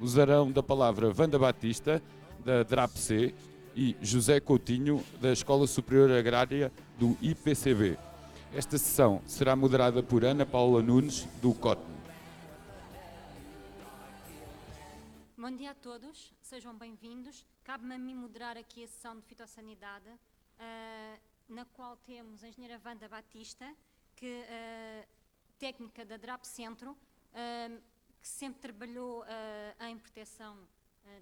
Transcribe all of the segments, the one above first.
usarão da palavra Wanda Batista, da DRAPC, e José Coutinho, da Escola Superior Agrária do IPCB. Esta sessão será moderada por Ana Paula Nunes, do COTN. Bom dia a todos, sejam bem-vindos. Cabe-me a mim moderar aqui a sessão de fitossanidade, na qual temos a engenheira Wanda Batista, que técnica da DRAP Centro, que sempre trabalhou em proteção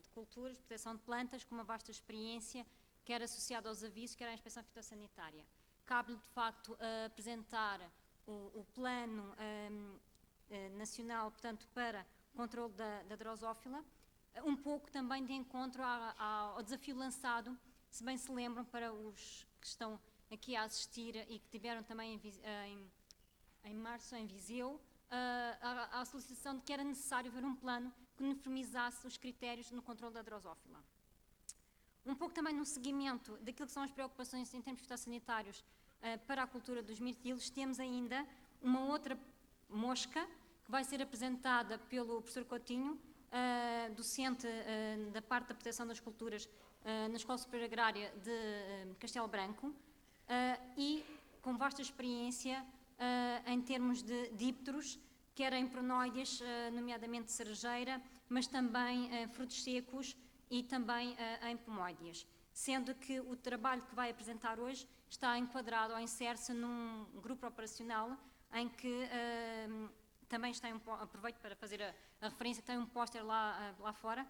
de culturas, proteção de plantas, com uma vasta experiência, quer associada aos avisos, quer à inspeção fitossanitária. Cabe-lhe, de facto, apresentar o plano nacional, portanto, para controle da drosófila, um pouco também de encontro ao desafio lançado, se bem se lembram, para os que estão aqui a assistir e que tiveram também em março em Viseu, a solicitação de que era necessário ver um plano que uniformizasse os critérios no controle da drosófila. Um pouco também no seguimento daquilo que são as preocupações em termos fitossanitários para a cultura dos mirtilos, temos ainda uma outra mosca que vai ser apresentada pelo professor Coutinho, docente da parte da proteção das culturas na Escola Superior Agrária de Castelo Branco, e com vasta experiência em termos de dípteros, quer em pronoides, nomeadamente cerejeira, mas também frutos secos e também em pomoides. Sendo que o trabalho que vai apresentar hoje está enquadrado ou insere-se num grupo operacional em que também está aproveito para fazer a referência, tem um póster lá fora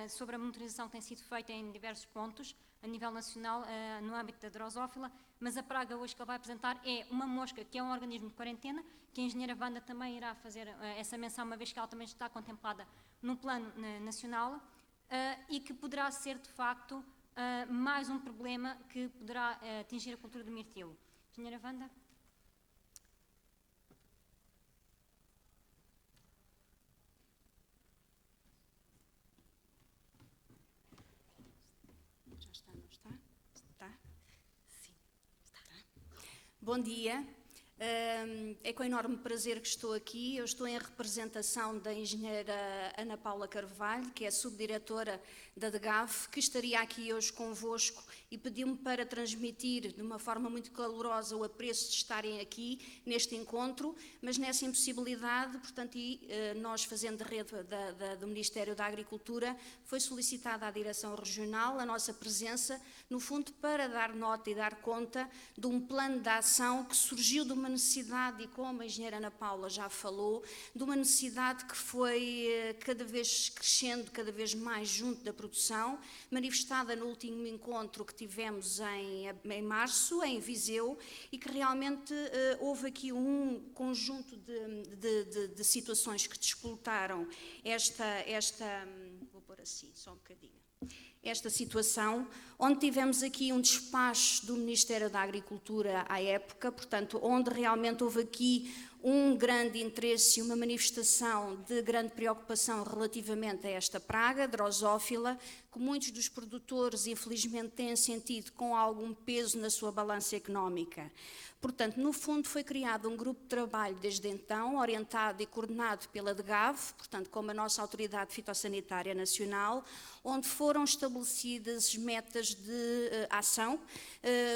sobre a monitorização que tem sido feita em diversos pontos a nível nacional no âmbito da drosófila, mas a praga hoje que ele vai apresentar é uma mosca que é um organismo de quarentena, que a engenheira Wanda também irá fazer essa menção, uma vez que ela também está contemplada no plano nacional, e que poderá ser de facto mais um problema que poderá atingir a cultura do mirtilo. Engenheira Wanda? Bom dia, é com enorme prazer que estou aqui. Eu estou em representação da engenheira Ana Paula Carvalho, que é subdiretora da DGAF, que estaria aqui hoje convosco e pediu-me para transmitir de uma forma muito calorosa o apreço de estarem aqui neste encontro, mas nessa impossibilidade, portanto, nós fazendo de rede do Ministério da Agricultura, foi solicitada à Direção Regional a nossa presença, no fundo para dar nota e dar conta de um plano de ação que surgiu de uma necessidade, e como a engenheira Ana Paula já falou, de uma necessidade que foi cada vez crescendo, cada vez mais junto da produção, manifestada no último encontro que tivemos em março, em Viseu, e que realmente houve aqui um conjunto de situações que disputaram vou pôr assim, só um bocadinho, esta situação, onde tivemos aqui um despacho do Ministério da Agricultura à época, portanto, onde realmente houve aqui um grande interesse e uma manifestação de grande preocupação relativamente a esta praga, drosófila, que muitos dos produtores, infelizmente, têm sentido com algum peso na sua balança económica. Portanto, no fundo, foi criado um grupo de trabalho desde então, orientado e coordenado pela DGAV, portanto, como a nossa Autoridade Fitossanitária Nacional, onde foram estabelecidas metas de ação,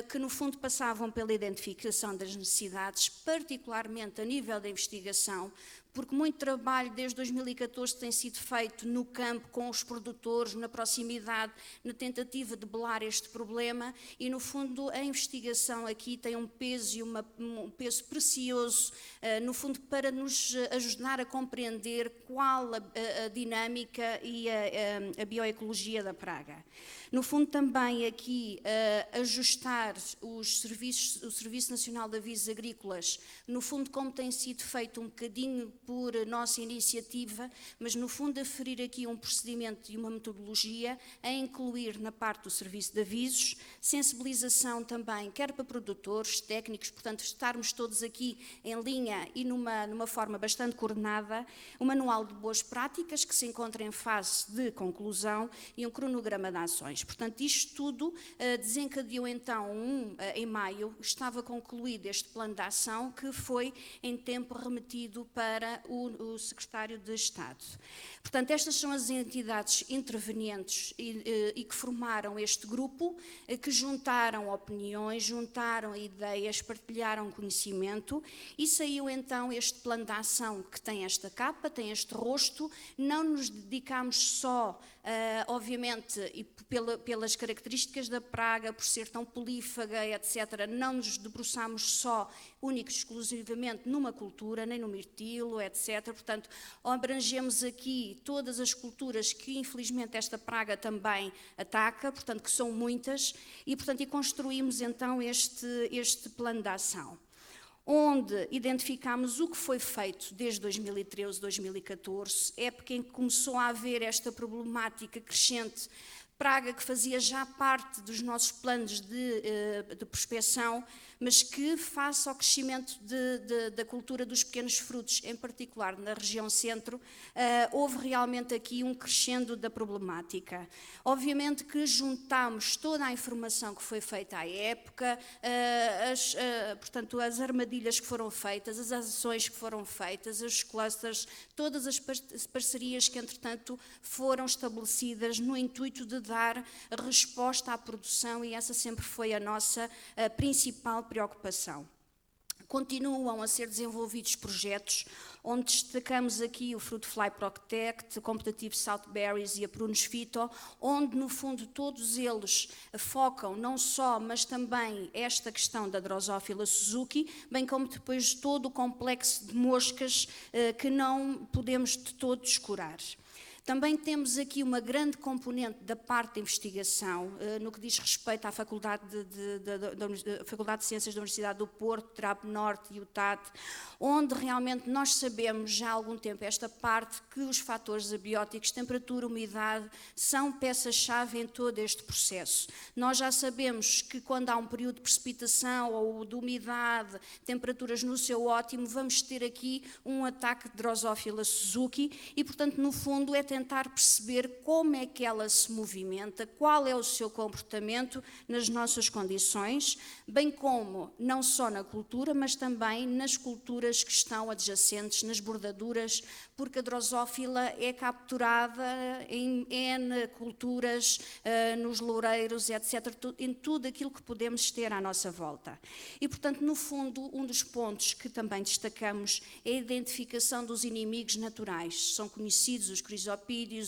que no fundo passavam pela identificação das necessidades, particularmente a nível da investigação, porque muito trabalho desde 2014 tem sido feito no campo com os produtores, na proximidade, na tentativa de belar este problema, e no fundo a investigação aqui tem um peso e um peso precioso, no fundo para nos ajudar a compreender qual a dinâmica e a bioecologia da praga. No fundo também aqui ajustar o Serviço Nacional de Avisos Agrícolas, no fundo como tem sido feito um bocadinho por nossa iniciativa, mas no fundo aferir aqui um procedimento e uma metodologia a incluir na parte do Serviço de Avisos, sensibilização também, quer para produtores, técnicos, portanto estarmos todos aqui em linha e numa forma bastante coordenada, um manual de boas práticas que se encontra em fase de conclusão e um cronograma de ações. Portanto, isto tudo desencadeou então, em maio, estava concluído este plano de ação que foi em tempo remetido para o secretário de Estado. Portanto, estas são as entidades intervenientes e que formaram este grupo, que juntaram opiniões, juntaram ideias, partilharam conhecimento e saiu então este plano de ação que tem esta capa, tem este rosto. Não nos dedicamos só, obviamente, e pelas características da praga, por ser tão polífaga, etc., não nos debruçamos só, único e exclusivamente, numa cultura, nem no mirtilo, etc. Portanto, abrangemos aqui todas as culturas que, infelizmente, esta praga também ataca, portanto, que são muitas, e, portanto, construímos então este plano de ação, onde identificámos o que foi feito desde 2013, 2014, época em que começou a haver esta problemática crescente, praga que fazia já parte dos nossos planos de prospecção, mas que, face ao crescimento da cultura dos pequenos frutos, em particular na região centro, houve realmente aqui um crescendo da problemática. Obviamente que juntámos toda a informação que foi feita à época, portanto, as armadilhas que foram feitas, as ações que foram feitas, os clusters, todas as parcerias que, entretanto, foram estabelecidas no intuito de dar resposta à produção, e essa sempre foi a nossa principal preocupação. Continuam a ser desenvolvidos projetos, onde destacamos aqui o Fruit Fly Protect, o Competitive South Berries e a Prunus Phyto, onde no fundo todos eles focam não só, mas também esta questão da Drosophila Suzuki, bem como depois todo o complexo de moscas que não podemos de todo descurar. Também temos aqui uma grande componente da parte da investigação, no que diz respeito à Faculdade de Ciências da Universidade do Porto, TRAP Norte e UTAD, onde realmente nós sabemos já há algum tempo esta parte que os fatores abióticos, temperatura, umidade, são peças-chave em todo este processo. Nós já sabemos que quando há um período de precipitação ou de umidade, temperaturas no seu ótimo, vamos ter aqui um ataque de Drosophila Suzuki e, portanto, no fundo é tentar perceber como é que ela se movimenta, qual é o seu comportamento nas nossas condições, bem como não só na cultura, mas também nas culturas que estão adjacentes, nas bordaduras, porque a drosófila é capturada em N culturas, nos loureiros, etc., em tudo aquilo que podemos ter à nossa volta. E, portanto, no fundo, um dos pontos que também destacamos é a identificação dos inimigos naturais. São conhecidos os crisopídeos,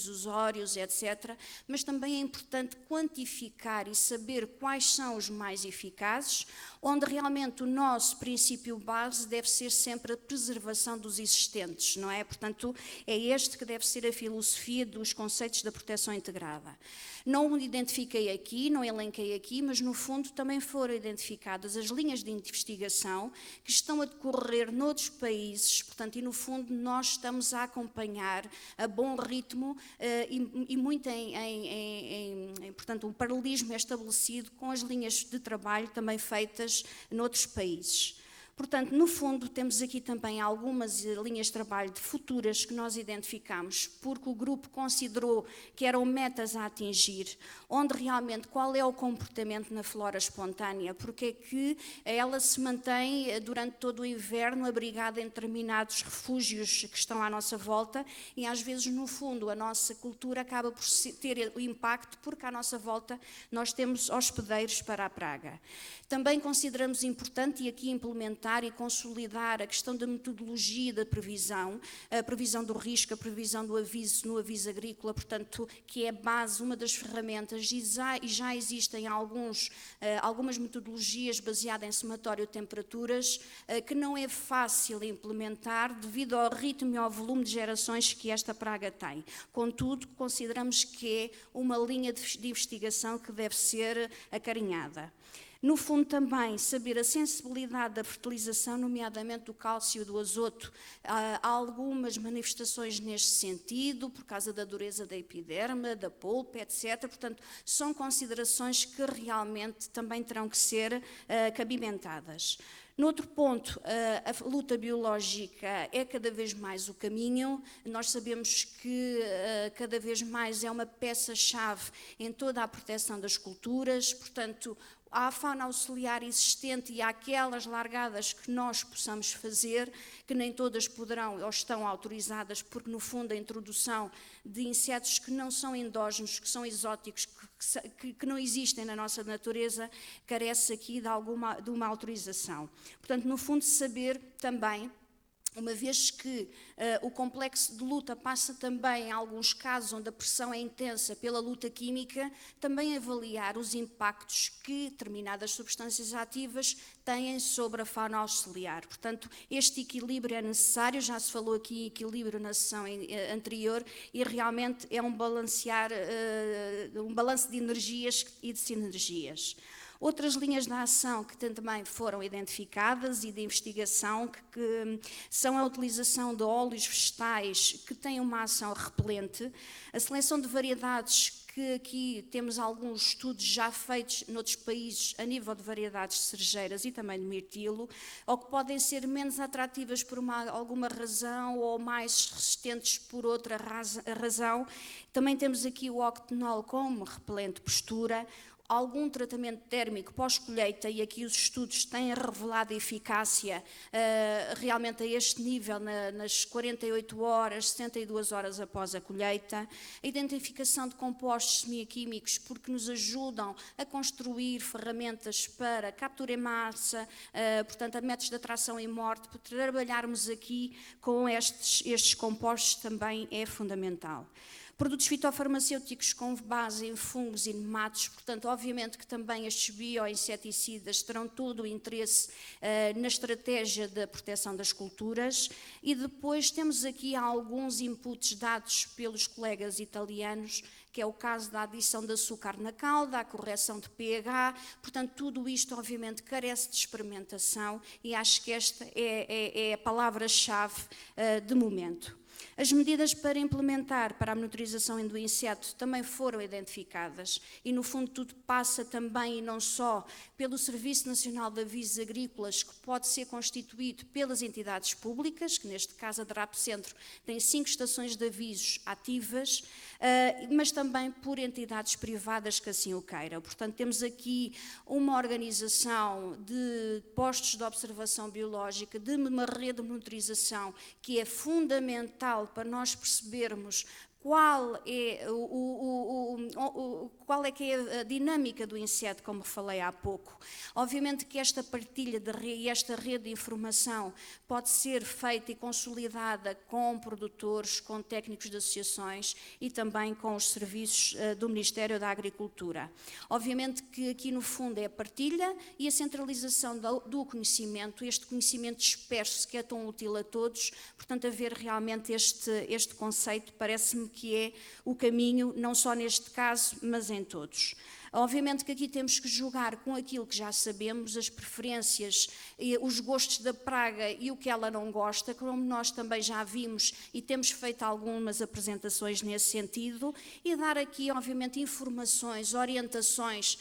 os óreos, etc., mas também é importante quantificar e saber quais são os mais eficazes, onde realmente o nosso princípio base deve ser sempre a preservação dos existentes, não é? Portanto, é este que deve ser a filosofia dos conceitos da proteção integrada. Não identifiquei aqui, não elenquei aqui, mas no fundo também foram identificadas as linhas de investigação que estão a decorrer noutros países, portanto, e no fundo nós estamos a acompanhar a bom ritmo e muito portanto, um paralelismo é estabelecido com as linhas de trabalho também feitas noutros países. Portanto, no fundo, temos aqui também algumas linhas de trabalho de futuras que nós identificamos, porque o grupo considerou que eram metas a atingir, onde realmente qual é o comportamento na flora espontânea, porque é que ela se mantém durante todo o inverno abrigada em determinados refúgios que estão à nossa volta e às vezes, no fundo, a nossa cultura acaba por ter o impacto porque à nossa volta nós temos hospedeiros para a praga. Também consideramos importante e aqui implementar e consolidar a questão da metodologia da previsão, a previsão do risco, a previsão do aviso no aviso agrícola, portanto, que é base, uma das ferramentas, e já existem algumas metodologias baseadas em somatório de temperaturas, que não é fácil implementar devido ao ritmo e ao volume de gerações que esta praga tem. Contudo, consideramos que é uma linha de investigação que deve ser acarinhada. No fundo, também saber a sensibilidade da fertilização, nomeadamente do cálcio e do azoto. Há algumas manifestações neste sentido, por causa da dureza da epiderme, da polpa, etc. Portanto, são considerações que realmente também terão que ser cabimentadas. Noutro ponto, a luta biológica é cada vez mais o caminho. Nós sabemos que cada vez mais é uma peça-chave em toda a proteção das culturas, portanto, à fauna auxiliar existente e àquelas largadas que nós possamos fazer, que nem todas poderão ou estão autorizadas, porque no fundo a introdução de insetos que não são endógenos, que são exóticos, que não existem na nossa natureza, carece aqui de uma autorização. Portanto, no fundo, saber também, uma vez que o complexo de luta passa também, em alguns casos onde a pressão é intensa, pela luta química, também avaliar os impactos que determinadas substâncias ativas têm sobre a fauna auxiliar. Portanto, este equilíbrio é necessário, já se falou aqui em equilíbrio na sessão anterior, e realmente é um balanço de energias e de sinergias. Outras linhas de ação que também foram identificadas e de investigação, que são a utilização de óleos vegetais que têm uma ação repelente, a seleção de variedades, que aqui temos alguns estudos já feitos noutros países a nível de variedades cerejeiras e também de mirtilo, ou que podem ser menos atrativas por alguma razão ou mais resistentes por outra razão. Também temos aqui o octenol como repelente postura, algum tratamento térmico pós-colheita, e aqui os estudos têm revelado a eficácia realmente a este nível nas 48 horas, 72 horas após a colheita, a identificação de compostos semioquímicos, porque nos ajudam a construir ferramentas para captura em massa, portanto, a métodos de atração e morte, para trabalharmos aqui com estes compostos também é fundamental. Produtos fitofarmacêuticos com base em fungos e nematos, portanto, obviamente que também estes bioinseticidas terão todo o interesse na estratégia da proteção das culturas. E depois temos aqui alguns inputs dados pelos colegas italianos, que é o caso da adição de açúcar na calda, a correção de pH, portanto, tudo isto obviamente carece de experimentação e acho que esta é a palavra-chave de momento. As medidas para implementar para a monitorização do inseto também foram identificadas e, no fundo, tudo passa também e não só pelo Serviço Nacional de Avisos Agrícolas, que pode ser constituído pelas entidades públicas, que neste caso a DRAP Centro tem 5 estações de avisos ativas, mas também por entidades privadas que assim o queiram. Portanto, temos aqui uma organização de postos de observação biológica, de uma rede de monitorização que é fundamental para nós percebermos qual é que é a dinâmica do inseto, como falei há pouco. Obviamente que esta partilha e esta rede de informação pode ser feita e consolidada com produtores, com técnicos de associações e também com os serviços do Ministério da Agricultura. Obviamente que aqui no fundo é a partilha e a centralização do conhecimento, este conhecimento disperso que é tão útil a todos, portanto haver realmente este conceito parece-me que é o caminho, não só neste caso, mas em todos. Obviamente que aqui temos que jogar com aquilo que já sabemos, as preferências, os gostos da praga e o que ela não gosta, como nós também já vimos e temos feito algumas apresentações nesse sentido, e dar aqui, obviamente, informações, orientações,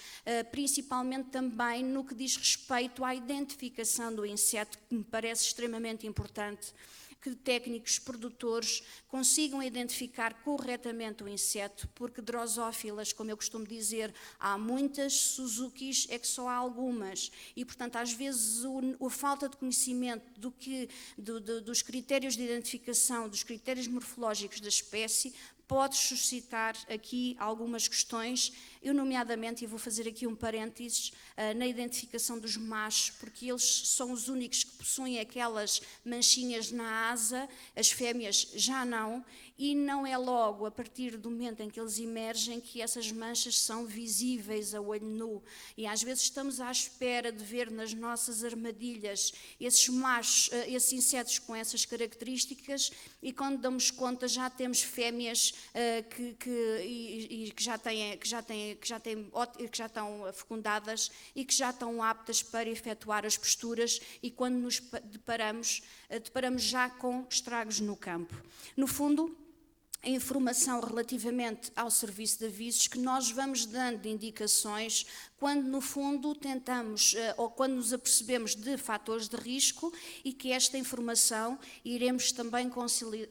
principalmente também no que diz respeito à identificação do inseto, que me parece extremamente importante, que técnicos, produtores consigam identificar corretamente o inseto, porque drosófilas, como eu costumo dizer, há muitas, Suzukis é que só há algumas, e portanto às vezes a falta de conhecimento dos critérios de identificação, dos critérios morfológicos da espécie, pode suscitar aqui algumas questões, eu nomeadamente, e vou fazer aqui um parênteses, na identificação dos machos, porque eles são os únicos que possuem aquelas manchinhas na asa, as fêmeas já não, e não é logo a partir do momento em que eles emergem que essas manchas são visíveis a olho nu, e às vezes estamos à espera de ver nas nossas armadilhas esses machos, esses insetos com essas características, e quando damos conta já temos fêmeas que já estão fecundadas e que já estão aptas para efetuar as posturas, e quando nos deparamos já com estragos no campo. No fundo, a informação relativamente ao serviço de avisos, que nós vamos dando indicações quando no fundo tentamos ou quando nos apercebemos de fatores de risco, e que esta informação iremos também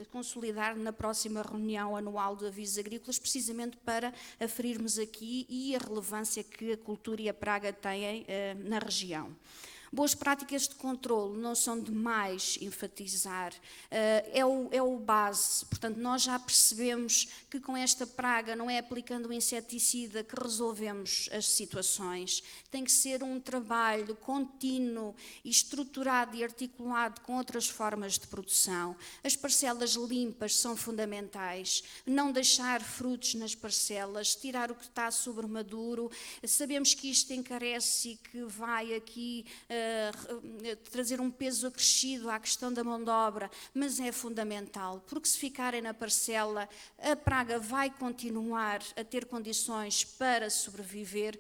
consolidar na próxima reunião anual de avisos agrícolas, precisamente para aferirmos aqui e a relevância que a cultura e a praga têm na região. Boas práticas de controlo não são demais enfatizar, é o base. Portanto, nós já percebemos que com esta praga não é aplicando o inseticida que resolvemos as situações. Tem que ser um trabalho contínuo e estruturado e articulado com outras formas de produção. As parcelas limpas são fundamentais, não deixar frutos nas parcelas, tirar o que está sobremaduro. Sabemos que isto encarece e que vai aqui trazer um peso acrescido à questão da mão de obra, mas é fundamental, porque se ficarem na parcela, a praga vai continuar a ter condições para sobreviver.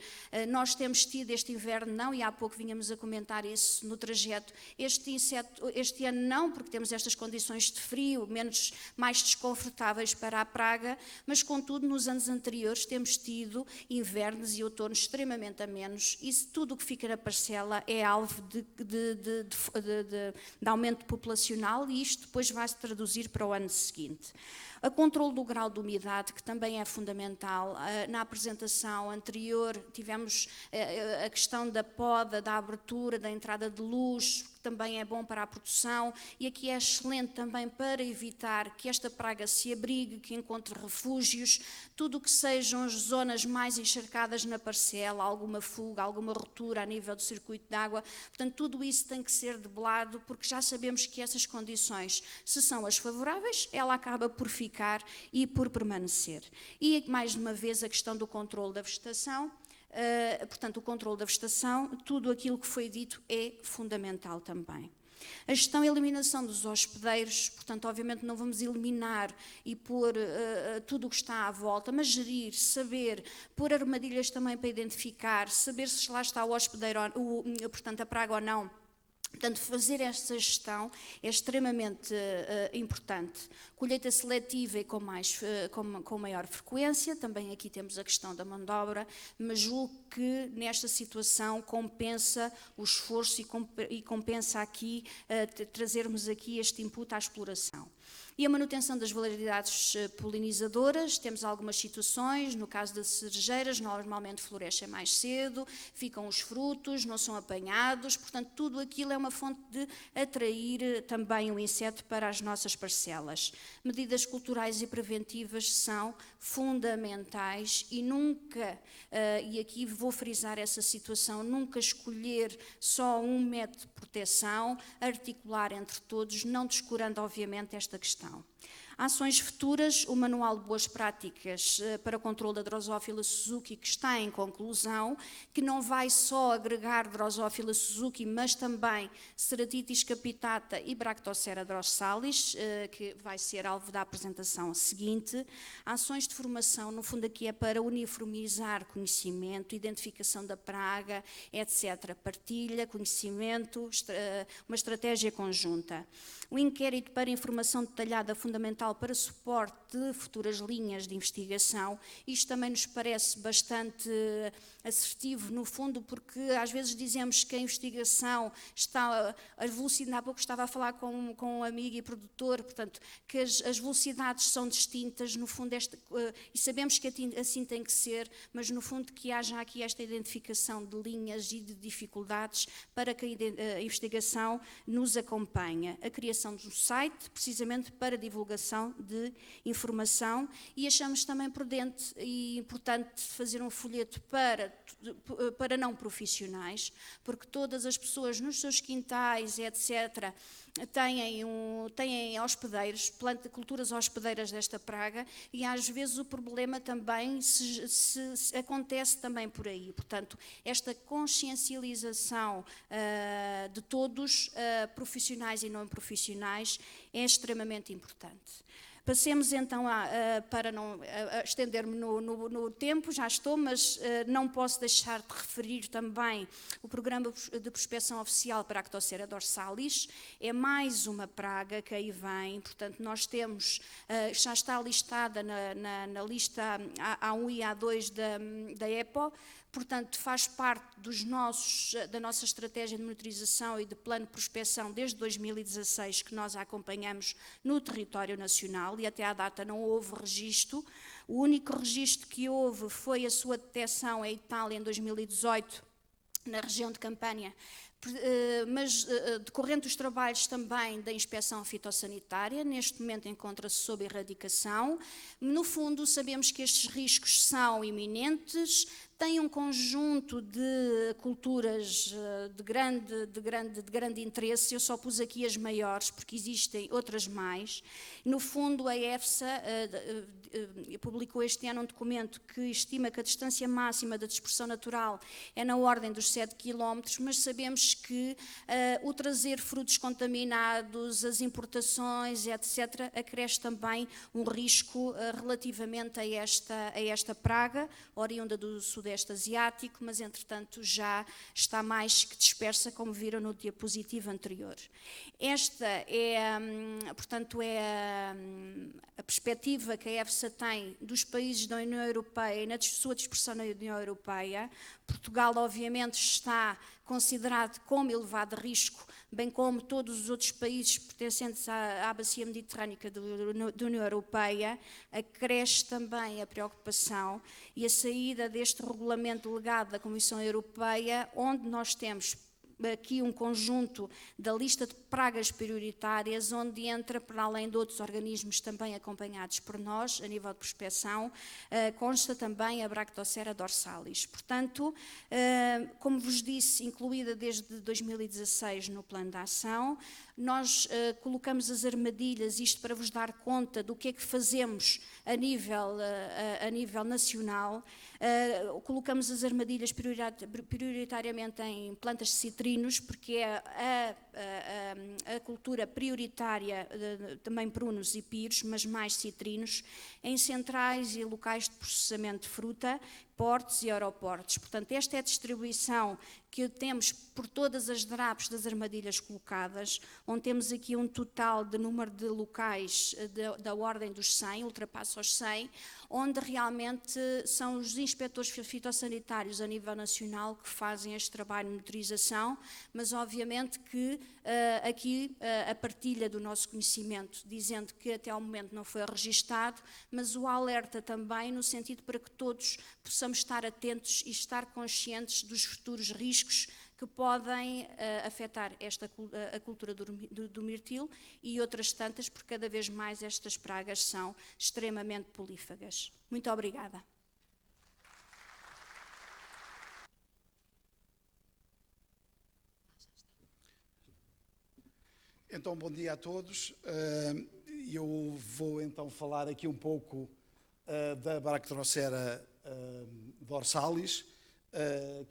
Nós temos tido este inverno, não, e há pouco vínhamos a comentar isso no trajeto, este ano não, porque temos estas condições de frio, mais desconfortáveis para a praga, mas contudo nos anos anteriores temos tido invernos e outonos extremamente amenos, e tudo o que fica na parcela é alvo de aumento populacional, e isto depois vai se traduzir para o ano seguinte. A controle do grau de umidade, que também é fundamental. Na apresentação anterior tivemos a questão da poda, da abertura, da entrada de luz, que também é bom para a produção, e aqui é excelente também para evitar que esta praga se abrigue, que encontre refúgios, tudo o que sejam as zonas mais encharcadas na parcela, alguma fuga, alguma ruptura a nível do circuito de água. Portanto, tudo isso tem que ser debelado, porque já sabemos que essas condições, se são as favoráveis, ela acaba por ficar e por permanecer. E mais uma vez a questão do controle da vegetação. Portanto, o controle da vegetação, tudo aquilo que foi dito é fundamental também. A gestão e eliminação dos hospedeiros, portanto, obviamente não vamos eliminar e pôr tudo o que está à volta, mas gerir, saber, pôr armadilhas também para identificar, saber se lá está o hospedeiro, portanto, a praga ou não. Portanto, fazer esta gestão é extremamente importante. Colheita seletiva e com maior frequência, também aqui temos a questão da mão de obra, mas julgo que nesta situação compensa o esforço e compensa aqui trazermos aqui este input à exploração. E a manutenção das variedades polinizadoras, temos algumas situações, no caso das cerejeiras, normalmente florescem mais cedo, ficam os frutos, não são apanhados, portanto tudo aquilo é uma fonte de atrair também o inseto para as nossas parcelas. Medidas culturais e preventivas são fundamentais e nunca, e aqui vou frisar essa situação, nunca escolher só um método de proteção, articular entre todos, não descurando obviamente esta questão. Ações futuras, o Manual de Boas Práticas para o Controlo da Drosophila Suzuki, que está em conclusão, que não vai só agregar Drosophila Suzuki, mas também Ceratitis capitata e Bractocera dorsalis, que vai ser alvo da apresentação seguinte. Ações de formação, no fundo aqui é para uniformizar conhecimento, identificação da praga, etc. Partilha, conhecimento, uma estratégia conjunta. O inquérito para informação detalhada fundamental para suporte de futuras linhas de investigação. Isto também nos parece bastante assertivo, no fundo, porque às vezes dizemos que a investigação está, a velocidade, há pouco estava a falar com um amigo e produtor, portanto, que as velocidades são distintas, no fundo, e sabemos que assim tem que ser, mas no fundo que haja aqui esta identificação de linhas e de dificuldades para que a investigação nos acompanhe. A criação de um site, precisamente para divulgação de informação, e achamos também prudente e importante fazer um folheto para não profissionais, porque todas as pessoas nos seus quintais, etc., têm hospedeiros, culturas hospedeiras desta praga, e às vezes o problema também se acontece também por aí. Portanto, esta consciencialização de todos, profissionais e não profissionais, é extremamente importante. Passemos então para não estender-me no tempo, já estou, mas não posso deixar de referir também o Programa de Prospeção Oficial para a Arctocera dorsalis. É mais uma praga que aí vem, portanto nós temos, já está listada na lista A1 e A2 da EPO, portanto faz parte da nossa estratégia de monitorização e de plano de prospecção desde 2016 que nós a acompanhamos no território nacional e até à data não houve registro. O único registro que houve foi a sua detecção em Itália em 2018, na região de Campânia, mas decorrente dos trabalhos também da inspeção fitossanitária, neste momento encontra-se sob erradicação. No fundo, sabemos que estes riscos são iminentes, tem um conjunto de culturas de grande interesse. Eu só pus aqui as maiores, porque existem outras mais. No fundo, a EFSA publicou este ano um documento que estima que a distância máxima da dispersão natural é na ordem dos 7 km, mas sabemos que o trazer frutos contaminados, as importações, etc., acresce também um risco relativamente a esta praga, oriunda do Sudeste Asiático, mas entretanto já está mais que dispersa, como viram no diapositivo anterior. Esta é, portanto, a perspectiva que a EFSA tem dos países da União Europeia e na sua dispersão na União Europeia. Portugal, obviamente, está considerado como elevado risco, bem como todos os outros países pertencentes à bacia mediterrânica da União Europeia. Acresce também a preocupação e a saída deste regulamento delegado da Comissão Europeia, onde nós temos aqui um conjunto da lista de pragas prioritárias, onde entra, para além de outros organismos também acompanhados por nós, a nível de prospeção, consta também a Bractocera dorsalis. Portanto, como vos disse, incluída desde 2016 no plano de ação, nós colocamos as armadilhas, isto para vos dar conta do que é que fazemos a nível nacional. Colocamos as armadilhas prioritariamente em plantas de citrinos, porque é a cultura prioritária, também prunos e piros, mas mais citrinos, em centrais e locais de processamento de fruta, portos e aeroportos. Portanto, esta é a distribuição que temos por todas as drapes das armadilhas colocadas, onde temos aqui um total de número de locais da ordem dos 100, ultrapassa os 100, onde realmente são os inspectores fitossanitários a nível nacional que fazem este trabalho de monitorização, mas obviamente que aqui a partilha do nosso conhecimento, dizendo que até ao momento não foi registado, mas o alerta também no sentido para que todos possamos estar atentos e estar conscientes dos futuros riscos que podem afetar a cultura do mirtilo e outras tantas, porque cada vez mais estas pragas são extremamente polífagas. Muito obrigada. Então, bom dia a todos. Eu vou então falar aqui um pouco da Bractocera dorsalis,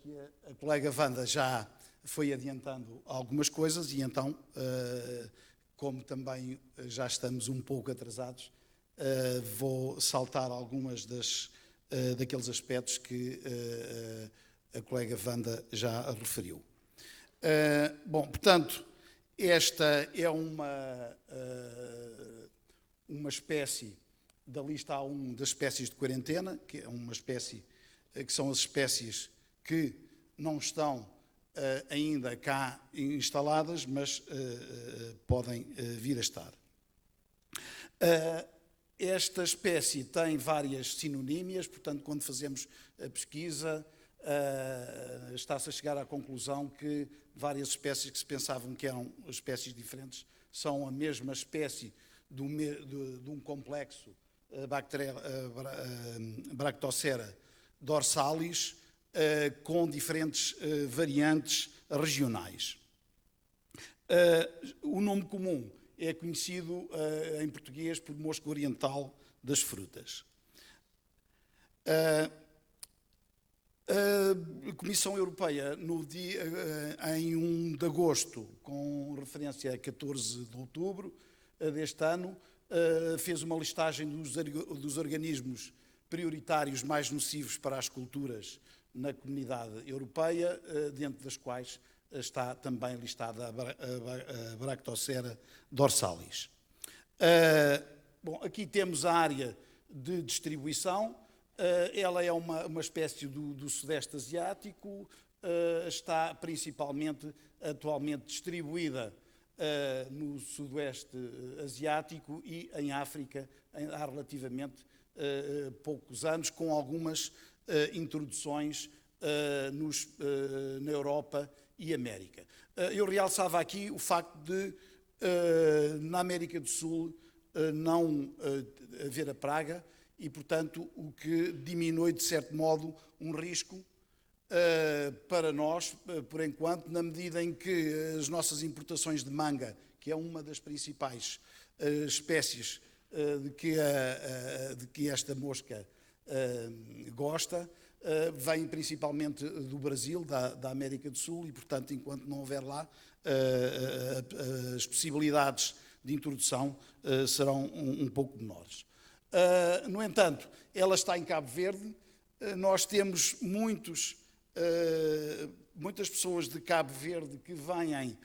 que a colega Wanda já foi adiantando algumas coisas e então, como também já estamos um pouco atrasados, vou saltar algumas daqueles aspectos que a colega Wanda já referiu. Bom, portanto, esta é uma espécie da lista A1 das espécies de quarentena, que é uma espécie que são as espécies que não estão ainda cá instaladas, mas podem vir a estar. Esta espécie tem várias sinonímias, portanto, quando fazemos a pesquisa, está-se a chegar à conclusão que várias espécies que se pensavam que eram espécies diferentes são a mesma espécie de um complexo Bractocera dorsalis, com diferentes variantes regionais. O nome comum é conhecido em português por mosca oriental das frutas. A Comissão Europeia, em 1 de agosto, com referência a 14 de outubro deste ano, fez uma listagem dos organismos prioritários mais nocivos para as culturas na comunidade europeia, dentro das quais está também listada a Bractocera dorsalis. Bom, aqui temos a área de distribuição. Ela é uma espécie do Sudeste Asiático, está principalmente atualmente distribuída no Sudoeste Asiático e em África há relativamente poucos anos, com algumas introduções na Europa e América. Eu realçava aqui o facto de, na América do Sul, não haver a praga e, portanto, o que diminui, de certo modo, um risco para nós, por enquanto, na medida em que as nossas importações de manga, que é uma das principais espécies de que esta mosca gosta, vem principalmente do Brasil, da América do Sul, e, portanto, enquanto não houver lá, as possibilidades de introdução serão um pouco menores. No entanto, ela está em Cabo Verde. Nós temos muitas pessoas de Cabo Verde que vêm,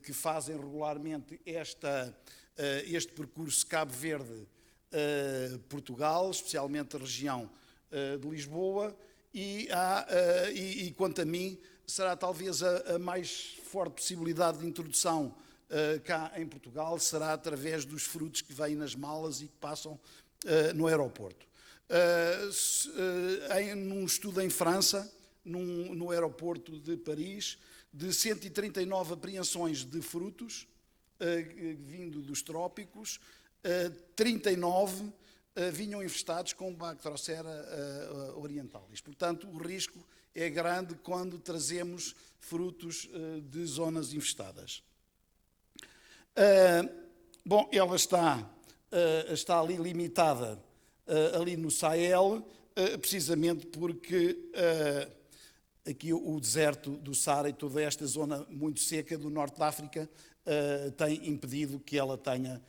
que fazem regularmente este percurso Cabo Verde-Portugal, especialmente a região de Lisboa, e quanto a mim, será talvez a mais forte possibilidade de introdução cá em Portugal, será através dos frutos que vêm nas malas e que passam no aeroporto. Num estudo em França, no aeroporto de Paris, de 139 apreensões de frutos vindo dos trópicos, 39 vinham infestados com Bactrocera orientalis. Portanto, o risco é grande quando trazemos frutos de zonas infestadas. Bom, ela está ali limitada, ali no Sahel, precisamente porque aqui o deserto do Saara e toda esta zona muito seca do norte da África tem impedido que ela tenha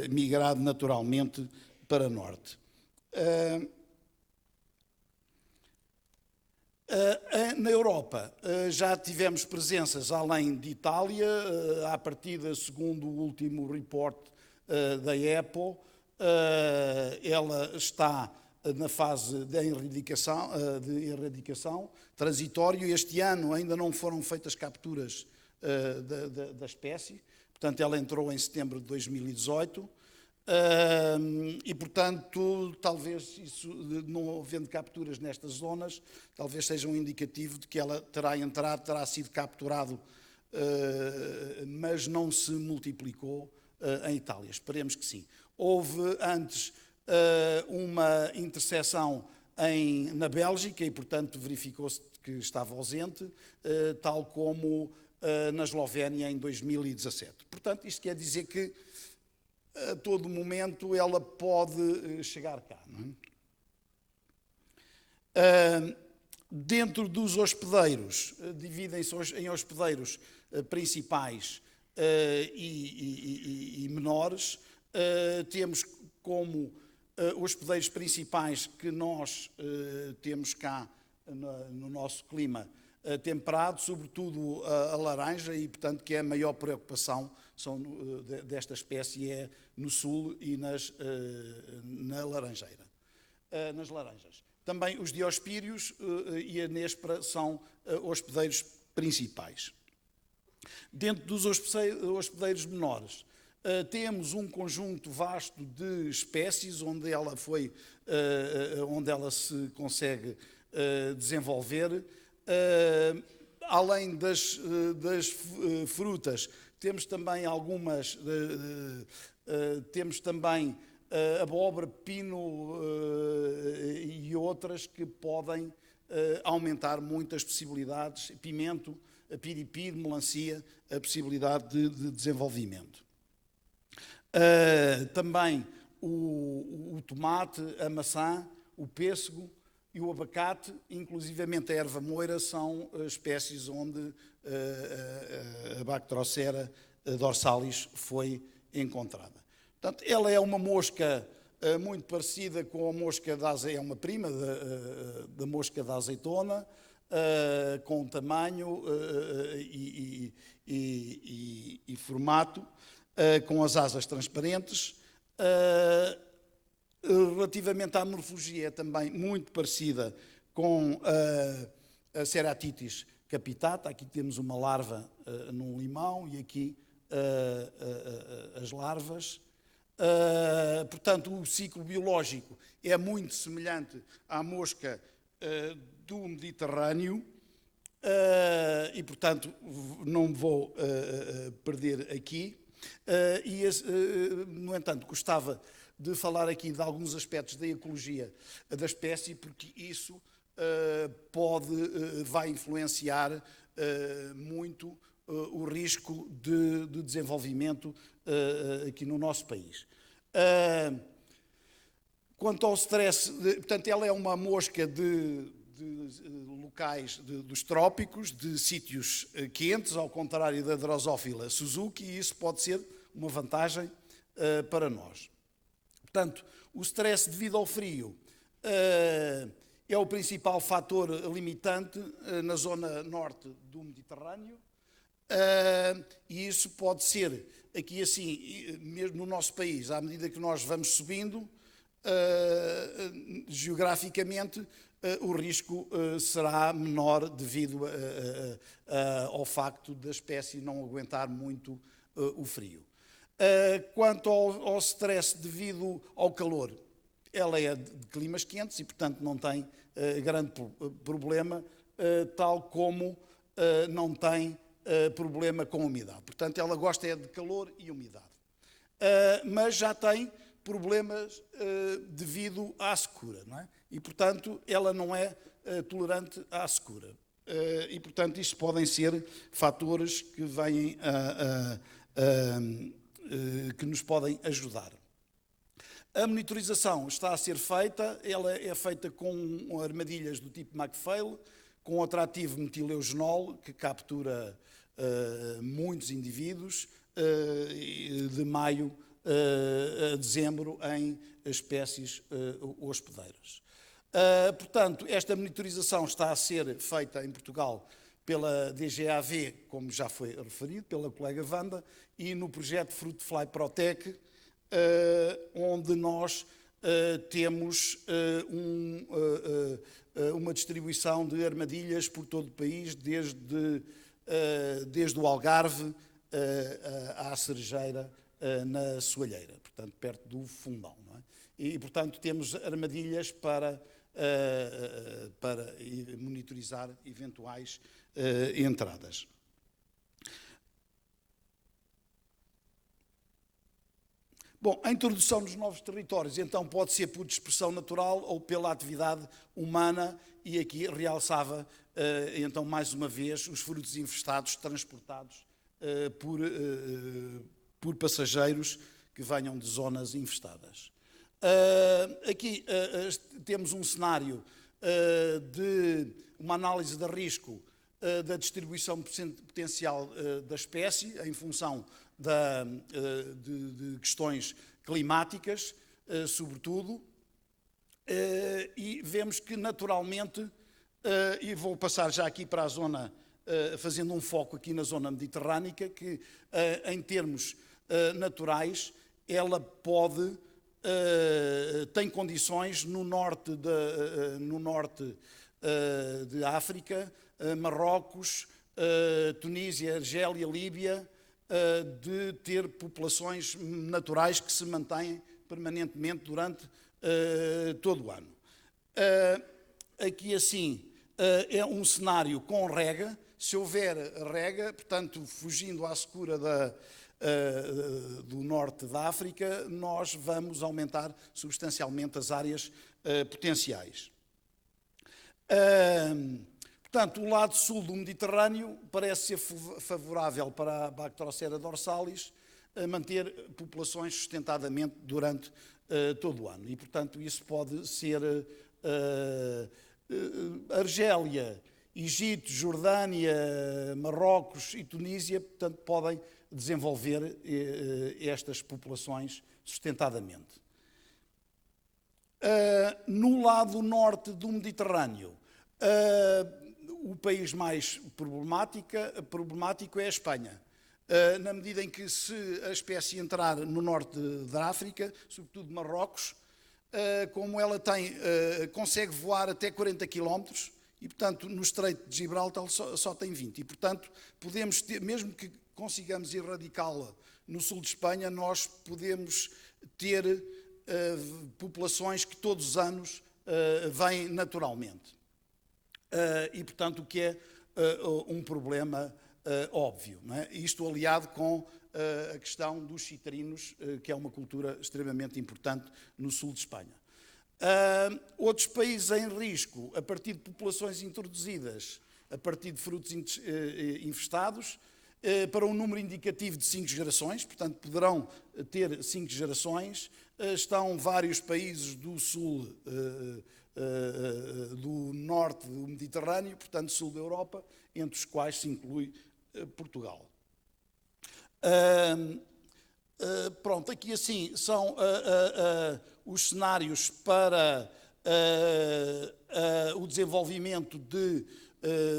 migrado naturalmente para norte. Na Europa já tivemos presenças além de Itália, à partida, segundo o último report da EPO, ela está na fase de erradicação transitório. Este ano ainda não foram feitas capturas da espécie, portanto ela entrou em setembro de 2018 e, portanto, talvez isso, não havendo capturas nestas zonas, talvez seja um indicativo de que ela terá entrado, terá sido capturado, mas não se multiplicou em Itália. Esperemos que sim. Houve antes uma interseção na Bélgica e, portanto, verificou-se que estava ausente, tal como na Eslovénia em 2017. Portanto, isto quer dizer que a todo momento ela pode chegar cá. Não é? Dentro dos hospedeiros, dividem-se em hospedeiros principais e menores. Temos como hospedeiros principais que nós temos cá no nosso clima temperado, sobretudo a laranja, e, portanto, que é a maior preocupação desta espécie é no sul e nas laranjas. Também os diospírios e a néspera são hospedeiros principais. Dentro dos hospedeiros menores, temos um conjunto vasto de espécies onde ela se consegue desenvolver. Além das frutas, temos também temos também abóbora, pepino e outras que podem aumentar muito as possibilidades, pimento, piripiri, melancia, a possibilidade de desenvolvimento. Também o tomate, a maçã, o pêssego e o abacate, inclusivamente a erva moira, são espécies onde a Bactrocera dorsalis foi encontrada. Portanto, ela é uma mosca muito parecida com a mosca da azeitona, é uma prima da mosca da azeitona, com tamanho e formato, com as asas transparentes. Relativamente à morfologia, é também muito parecida com a Ceratitis capitata. Aqui temos uma larva num limão e aqui as larvas. Portanto, o ciclo biológico é muito semelhante à mosca do Mediterrâneo e, portanto, não me vou perder aqui. No entanto, gostava de falar aqui de alguns aspectos da ecologia da espécie, porque isso vai influenciar muito o risco de desenvolvimento aqui no nosso país. Quanto ao stress, portanto, ela é uma mosca de locais dos trópicos, de sítios quentes, ao contrário da Drosophila Suzuki, e isso pode ser uma vantagem para nós. Portanto, o stress devido ao frio é o principal fator limitante na zona norte do Mediterrâneo, e isso pode ser, aqui assim, mesmo no nosso país, à medida que nós vamos subindo, geograficamente, o risco será menor devido ao facto da espécie não aguentar muito o frio. Quanto ao stress devido ao calor, ela é de climas quentes e, portanto, não tem grande problema, tal como não tem problema com umidade. Portanto, ela gosta de calor e umidade. Mas já tem problemas devido à secura, não é? E, portanto, ela não é tolerante à secura. E, portanto, isto podem ser fatores que vêm que nos podem ajudar. A monitorização está a ser feita, ela é feita com armadilhas do tipo McPhail, com o atrativo metileugenol, que captura muitos indivíduos, de maio a dezembro em espécies hospedeiras. Portanto, esta monitorização está a ser feita em Portugal pela DGAV, como já foi referido, pela colega Wanda, e no projeto Fruit Fly Protec, onde nós temos uma distribuição de armadilhas por todo o país, desde o Algarve à Cerejeira, na Soalheira, portanto, perto do Fundão. Não é? E, portanto, temos armadilhas para monitorizar eventuais entradas. Bom, a introdução nos novos territórios, então, pode ser por dispersão natural ou pela atividade humana, e aqui realçava, então, mais uma vez, os frutos infestados transportados por passageiros que venham de zonas infestadas. Aqui temos um cenário de uma análise de risco da distribuição potencial da espécie em função de questões climáticas, sobretudo, e vemos que naturalmente, e vou passar já aqui para a zona, fazendo um foco aqui na zona mediterrânica, que em termos naturais ela tem condições no norte de África, Marrocos, Tunísia, Argélia, Líbia, de ter populações naturais que se mantêm permanentemente durante todo o ano. Aqui assim é um cenário com rega. Se houver rega, portanto, fugindo à secura do norte da África, nós vamos aumentar substancialmente as áreas potenciais. Portanto, o lado sul do Mediterrâneo parece ser favorável para a Bactrocera dorsalis manter populações sustentadamente durante todo o ano. E, portanto, isso pode ser Argélia, Egito, Jordânia, Marrocos e Tunísia, portanto, podem desenvolver estas populações sustentadamente. No lado norte do Mediterrâneo, o país mais problemático é a Espanha. Na medida em que, se a espécie entrar no norte da África, sobretudo Marrocos, como ela consegue voar até 40 km, e, portanto, no Estreito de Gibraltar só tem 20. E, portanto, podemos ter, mesmo que consigamos erradicá-la no sul de Espanha, nós podemos ter populações que todos os anos vêm naturalmente. E, portanto, o que é um problema óbvio. Não é? Isto aliado com a questão dos citrinos, que é uma cultura extremamente importante no sul de Espanha. Outros países em risco, a partir de populações introduzidas, a partir de frutos infestados, para um número indicativo de 5 gerações, portanto poderão ter 5 gerações, estão vários países do sul, do norte do Mediterrâneo, portanto sul da Europa, entre os quais se inclui Portugal. Pronto, aqui assim são os cenários para o desenvolvimento de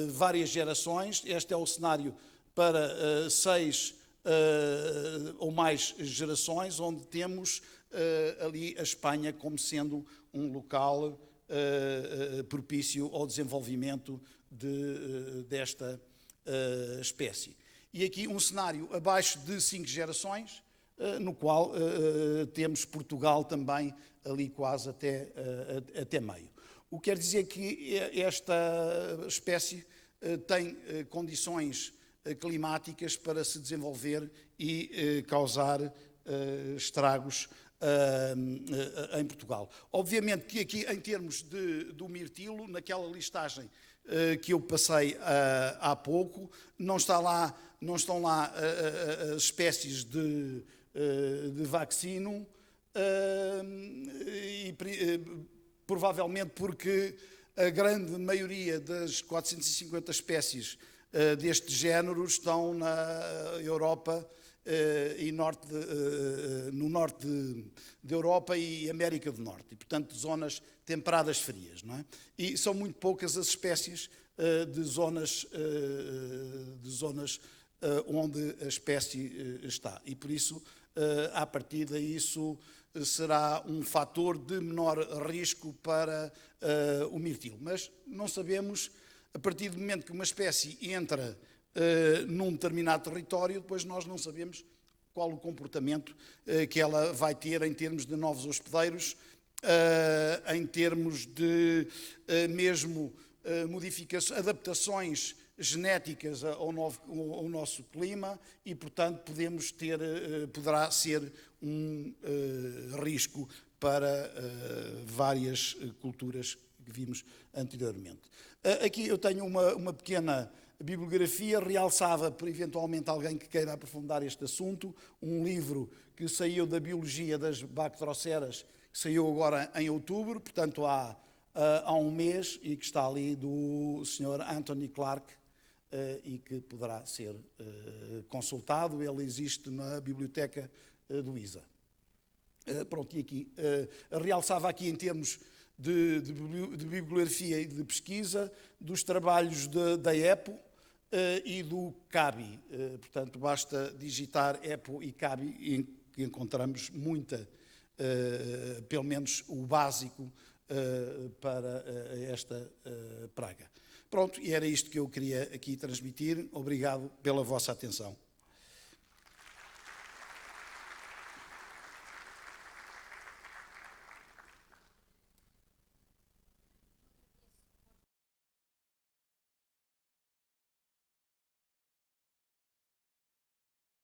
várias gerações. Este é o cenário para 6 ou mais gerações, onde temos ali a Espanha como sendo um local propício ao desenvolvimento desta espécie. E aqui um cenário abaixo de 5 gerações, no qual temos Portugal também ali quase até meio. O que quer dizer que esta espécie tem condições climáticas para se desenvolver e causar estragos em Portugal. Obviamente que aqui, em termos do mirtilo, naquela listagem que eu passei há pouco, não estão lá as espécies de vaccino, e provavelmente porque a grande maioria das 450 espécies deste género estão na Europa e no norte da Europa e América do Norte, e portanto zonas temperadas frias, não é? E são muito poucas as espécies de zonas onde a espécie está, e por isso, à partida, isso será um fator de menor risco para o mirtilo. Mas não sabemos, a partir do momento que uma espécie entra num determinado território, depois nós não sabemos qual o comportamento que ela vai ter em termos de novos hospedeiros, em termos de mesmo modificações, adaptações genéticas ao nosso clima, e, portanto, poderá ser um risco para várias culturas que vimos anteriormente. Aqui eu tenho uma pequena bibliografia, realçava para eventualmente alguém que queira aprofundar este assunto, um livro que saiu da Biologia das Bactroceras, que saiu agora em outubro, portanto há um mês, e que está ali do Sr. Anthony Clark, e que poderá ser consultado. Ele existe na biblioteca do ISA. Pronto, e aqui realçava aqui em termos de bibliografia e de pesquisa dos trabalhos da EPO e do CABI. Portanto, basta digitar EPO e CABI e que encontramos pelo menos o básico para esta praga. Pronto, e era isto que eu queria aqui transmitir. Obrigado pela vossa atenção.